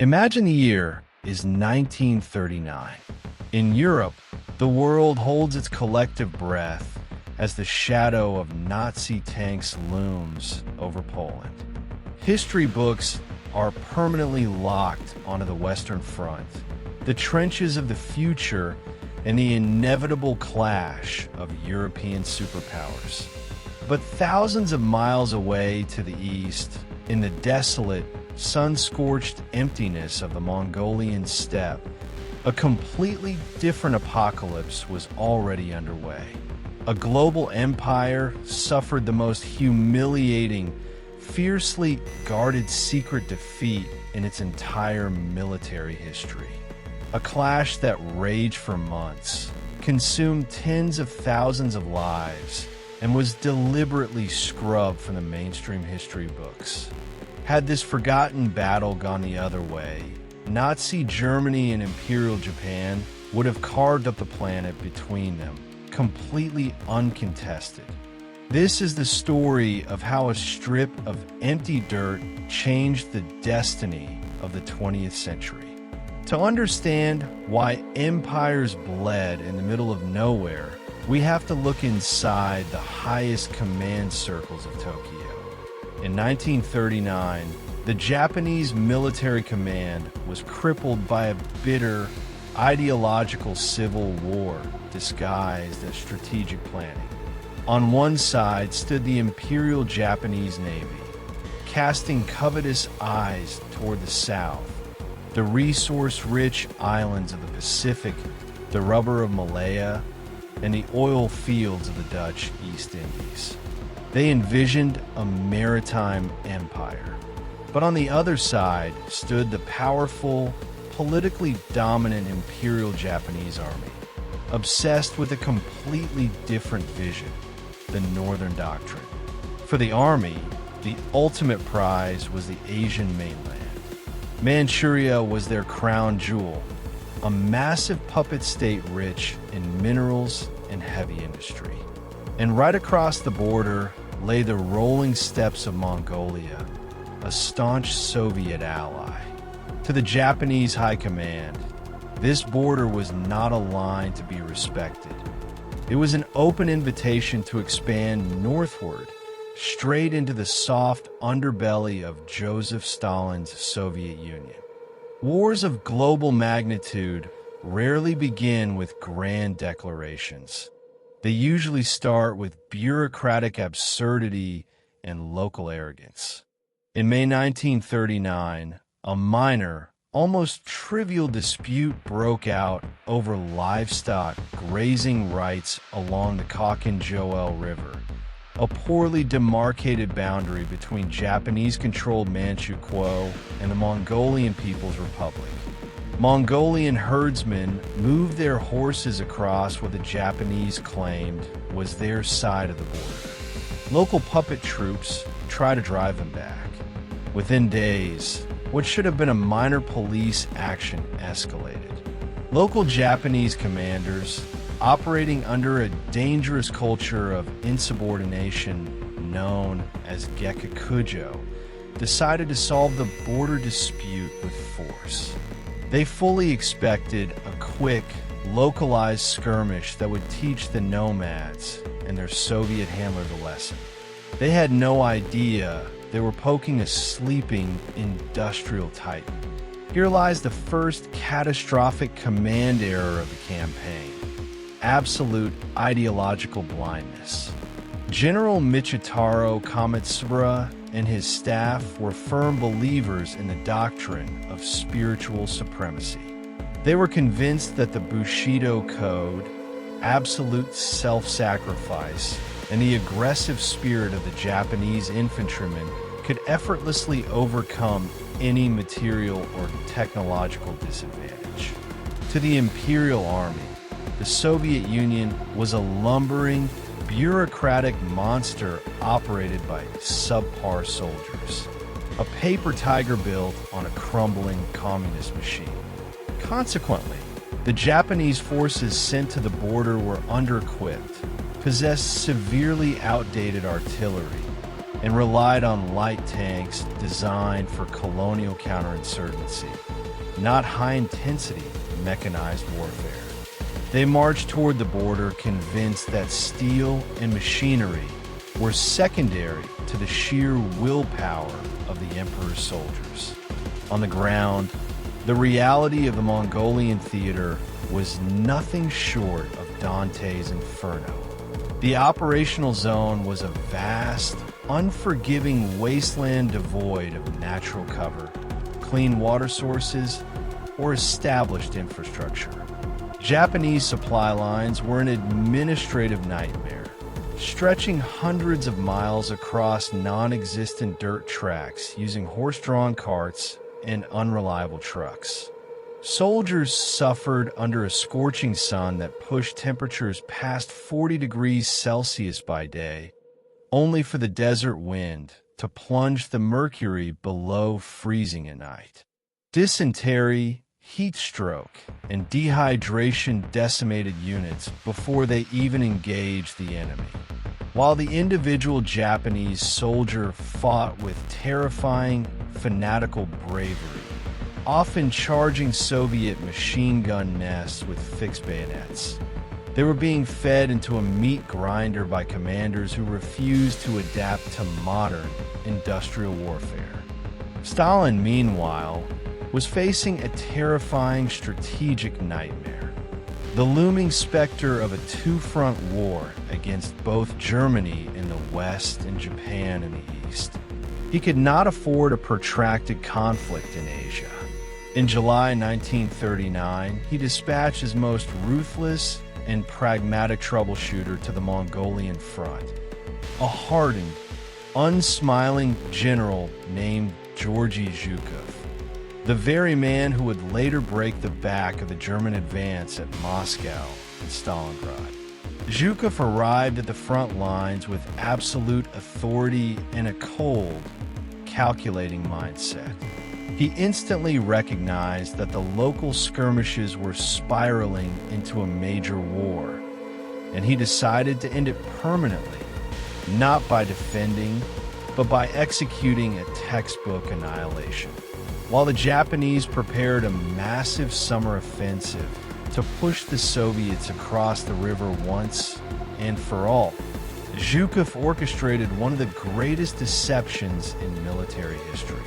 Imagine the year is 1939. In Europe, the world holds its collective breath as the shadow of Nazi tanks looms over Poland. History books are permanently locked onto the Western Front, the trenches of the future and the inevitable clash of European superpowers. But thousands of miles away to the east, in the desolate, sun-scorched emptiness of the Mongolian steppe, a completely different apocalypse was already underway. A global empire suffered the most humiliating, fiercely guarded secret defeat in its entire military history. A clash that raged for months, consumed tens of thousands of lives, and was deliberately scrubbed from the mainstream history books. Had this forgotten battle gone the other way, Nazi Germany and Imperial Japan would have carved up the planet between them, completely uncontested. This is the story of how a strip of empty dirt changed the destiny of the 20th century. To understand why empires bled in the middle of nowhere, we have to look inside the highest command circles of Tokyo. In 1939, the Japanese military command was crippled by a bitter, ideological civil war disguised as strategic planning. On one side stood the Imperial Japanese Navy, casting covetous eyes toward the south, the resource-rich islands of the Pacific, the rubber of Malaya, and the oil fields of the Dutch East Indies. They envisioned a maritime empire. But on the other side stood the powerful, politically dominant Imperial Japanese Army, obsessed with a completely different vision, the Northern Doctrine. For the Army, the ultimate prize was the Asian mainland. Manchuria was their crown jewel, a massive puppet state rich in minerals and heavy industry. And right across the border lay the rolling steppes of Mongolia, a staunch Soviet ally. To the Japanese high command, this border was not a line to be respected. It was an open invitation to expand northward, straight into the soft underbelly of Joseph Stalin's Soviet Union. Wars of global magnitude rarely begin with grand declarations. They usually start with bureaucratic absurdity and local arrogance. In May 1939, a minor, almost trivial dispute broke out over livestock grazing rights along the Khalkhin Gol River, a poorly demarcated boundary between Japanese-controlled Manchu Kuo and the Mongolian People's Republic. Mongolian herdsmen moved their horses across what the Japanese claimed was their side of the border. Local puppet troops tried to drive them back. Within days, what should have been a minor police action escalated. Local Japanese commanders, operating under a dangerous culture of insubordination known as Gekukujo, decided to solve the border dispute with force. They fully expected a quick, localized skirmish that would teach the nomads and their Soviet handler the lesson. They had no idea they were poking a sleeping industrial titan. Here lies the first catastrophic command error of the campaign: absolute ideological blindness. General Michitaro Kametsura and his staff were firm believers in the doctrine of spiritual supremacy. They were convinced that the Bushido Code, absolute self-sacrifice, and the aggressive spirit of the Japanese infantrymen could effortlessly overcome any material or technological disadvantage. To the Imperial Army, the Soviet Union was a lumbering, bureaucratic monster operated by subpar soldiers, a paper tiger built on a crumbling communist machine. Consequently, the Japanese forces sent to the border were under-equipped, possessed severely outdated artillery, and relied on light tanks designed for colonial counterinsurgency, not high-intensity mechanized warfare. They marched toward the border convinced that steel and machinery were secondary to the sheer willpower of the emperor's soldiers. On the ground, the reality of the Mongolian theater was nothing short of Dante's Inferno. The operational zone was a vast, unforgiving wasteland devoid of natural cover, clean water sources, or established infrastructure. Japanese supply lines were an administrative nightmare, stretching hundreds of miles across non-existent dirt tracks using horse-drawn carts and unreliable trucks. Soldiers suffered under a scorching sun that pushed temperatures past 40 degrees Celsius by day, only for the desert wind to plunge the mercury below freezing at night. Dysentery, heat stroke, and dehydration decimated units before they even engaged the enemy. While the individual Japanese soldier fought with terrifying, fanatical bravery, often charging Soviet machine gun nests with fixed bayonets, they were being fed into a meat grinder by commanders who refused to adapt to modern industrial warfare. Stalin, meanwhile, was facing a terrifying strategic nightmare: the looming specter of a two-front war against both Germany in the west and Japan in the east. He could not afford a protracted conflict in Asia. In July 1939, he dispatched his most ruthless and pragmatic troubleshooter to the Mongolian front, a hardened, unsmiling general named Georgy Zhukov, the very man who would later break the back of the German advance at Moscow and Stalingrad. Zhukov arrived at the front lines with absolute authority and a cold, calculating mindset. He instantly recognized that the local skirmishes were spiraling into a major war, and he decided to end it permanently, not by defending, but by executing a textbook annihilation. While the Japanese prepared a massive summer offensive to push the Soviets across the river once and for all, Zhukov orchestrated one of the greatest deceptions in military history.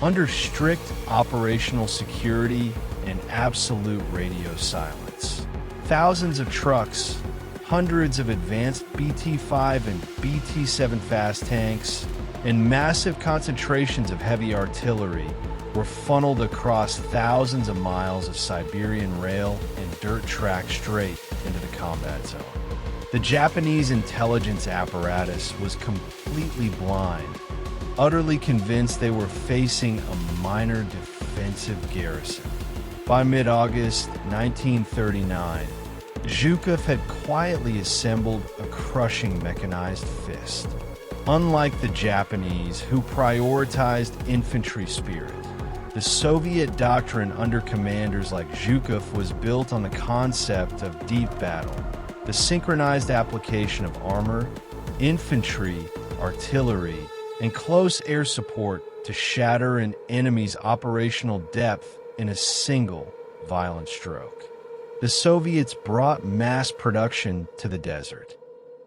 Under strict operational security and absolute radio silence, thousands of trucks, hundreds of advanced BT-5 and BT-7 fast tanks, and massive concentrations of heavy artillery were funneled across thousands of miles of Siberian rail and dirt track straight into the combat zone. The Japanese intelligence apparatus was completely blind, utterly convinced they were facing a minor defensive garrison. By mid-August 1939, Zhukov had quietly assembled a crushing mechanized fist. Unlike the Japanese, who prioritized infantry spirit, the Soviet doctrine under commanders like Zhukov was built on the concept of deep battle, the synchronized application of armor, infantry, artillery, and close air support to shatter an enemy's operational depth in a single violent stroke. The Soviets brought mass production to the desert.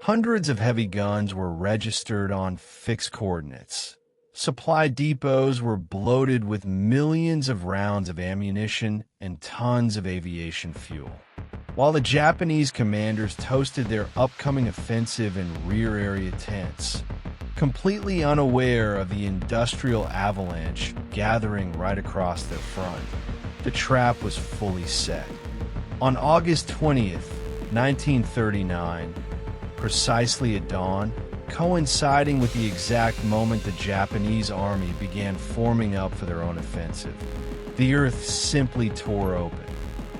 Hundreds of heavy guns were registered on fixed coordinates. Supply depots were bloated with millions of rounds of ammunition and tons of aviation fuel. While the Japanese commanders toasted their upcoming offensive in rear area tents, completely unaware of the industrial avalanche gathering right across their front, the trap was fully set. On August 20th, 1939, precisely at dawn, coinciding with the exact moment the Japanese army began forming up for their own offensive, the earth simply tore open.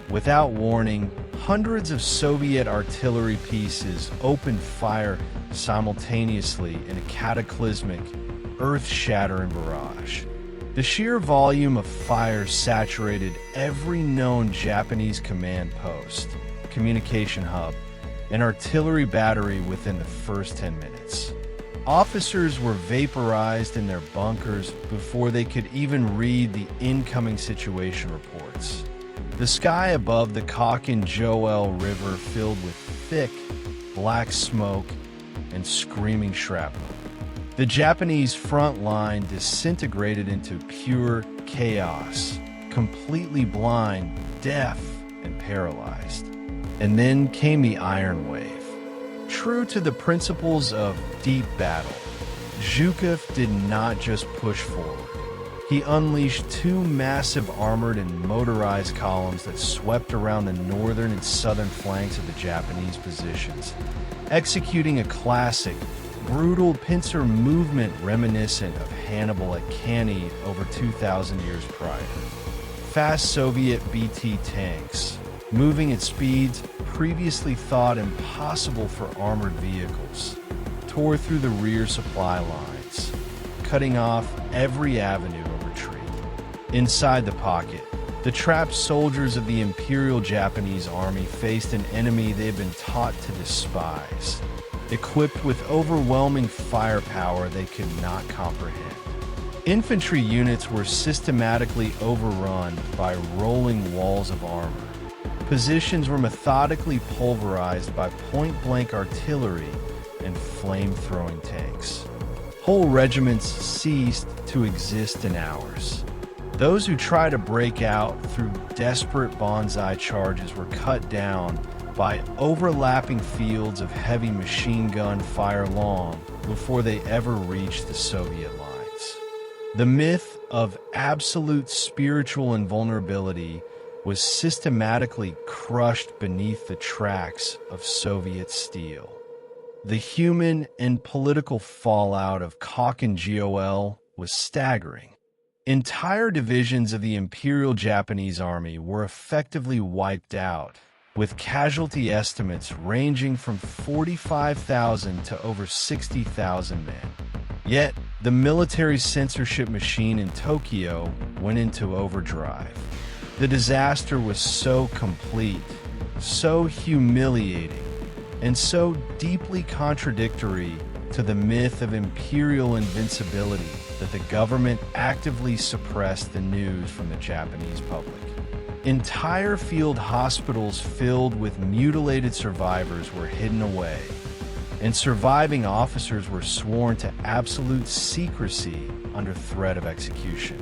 Without warning, hundreds of Soviet artillery pieces opened fire simultaneously in a cataclysmic, earth-shattering barrage. The sheer volume of fire saturated every known Japanese command post, communication hub, and artillery battery within the first 10 minutes. Officers were vaporized in their bunkers before they could even read the incoming situation reports. The sky above the Khalkhin Gol River filled with thick, black smoke and screaming shrapnel. The Japanese front line disintegrated into pure chaos, completely blind, deaf, and paralyzed. And then came the Iron Wave. True to the principles of deep battle, Zhukov did not just push forward. He unleashed two massive armored and motorized columns that swept around the northern and southern flanks of the Japanese positions, executing a classic, brutal pincer movement reminiscent of Hannibal at Cannae over 2,000 years prior. Fast Soviet BT tanks, moving at speeds previously thought impossible for armored vehicles, tore through the rear supply lines, cutting off every avenue of retreat. Inside the pocket, the trapped soldiers of the Imperial Japanese Army faced an enemy they had been taught to despise, equipped with overwhelming firepower they could not comprehend. Infantry units were systematically overrun by rolling walls of armor. Positions were methodically pulverized by point-blank artillery and flame-throwing tanks. Whole regiments ceased to exist in hours. Those who tried to break out through desperate banzai charges were cut down by overlapping fields of heavy machine gun fire long before they ever reached the Soviet lines. The myth of absolute spiritual invulnerability was systematically crushed beneath the tracks of Soviet steel. The human and political fallout of Khalkhin Gol was staggering. Entire divisions of the Imperial Japanese Army were effectively wiped out, with casualty estimates ranging from 45,000 to over 60,000 men. Yet, the military censorship machine in Tokyo went into overdrive. The disaster was so complete, so humiliating, and so deeply contradictory to the myth of imperial invincibility that the government actively suppressed the news from the Japanese public. Entire field hospitals filled with mutilated survivors were hidden away, and surviving officers were sworn to absolute secrecy under threat of execution.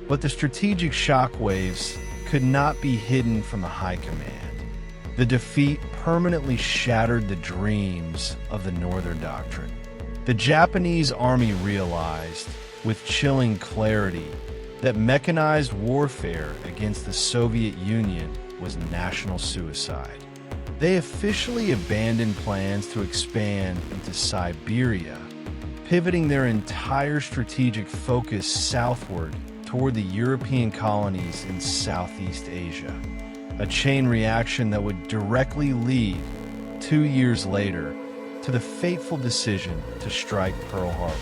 But the strategic shockwaves could not be hidden from the high command. The defeat permanently shattered the dreams of the Northern Doctrine. The Japanese army realized, with chilling clarity, that mechanized warfare against the Soviet Union was national suicide. They officially abandoned plans to expand into Siberia, pivoting their entire strategic focus southward toward the European colonies in Southeast Asia, a chain reaction that would directly lead, 2 years later, to the fateful decision to strike Pearl Harbor.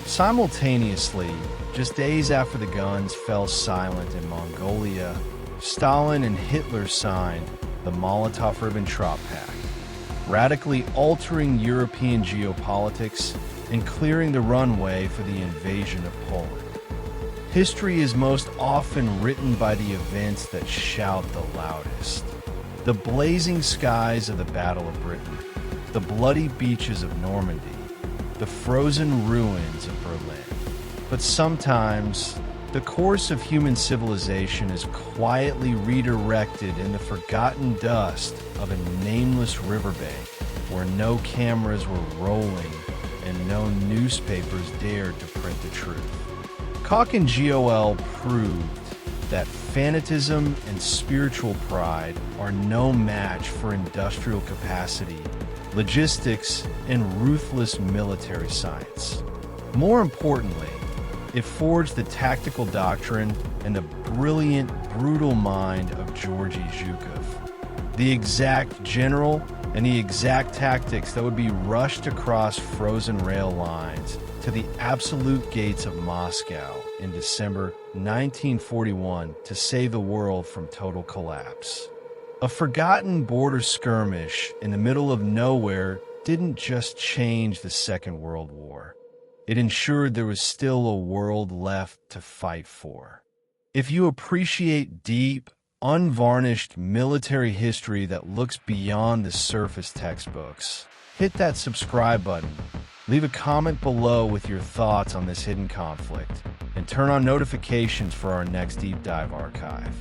Simultaneously, just days after the guns fell silent in Mongolia, Stalin and Hitler signed the Molotov-Ribbentrop Pact, radically altering European geopolitics and clearing the runway for the invasion of Poland. History is most often written by the events that shout the loudest. The blazing skies of the Battle of Britain, the bloody beaches of Normandy, the frozen ruins of Berlin. But sometimes, the course of human civilization is quietly redirected in the forgotten dust of a nameless riverbank where no cameras were rolling and no newspapers dared to print the truth. Khalkhin Gol proved that fanatism and spiritual pride are no match for industrial capacity, logistics, and ruthless military science. More importantly, it forged the tactical doctrine and the brilliant, brutal mind of Georgy Zhukov, the exact general and the exact tactics that would be rushed across frozen rail lines to the absolute gates of Moscow in December 1941 to save the world from total collapse. A forgotten border skirmish in the middle of nowhere didn't just change the Second World War. It ensured there was still a world left to fight for. If you appreciate deep, unvarnished military history that looks beyond the surface textbooks, hit that subscribe button, leave a comment below with your thoughts on this hidden conflict, and turn on notifications for our next deep dive archive.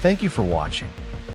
Thank you for watching.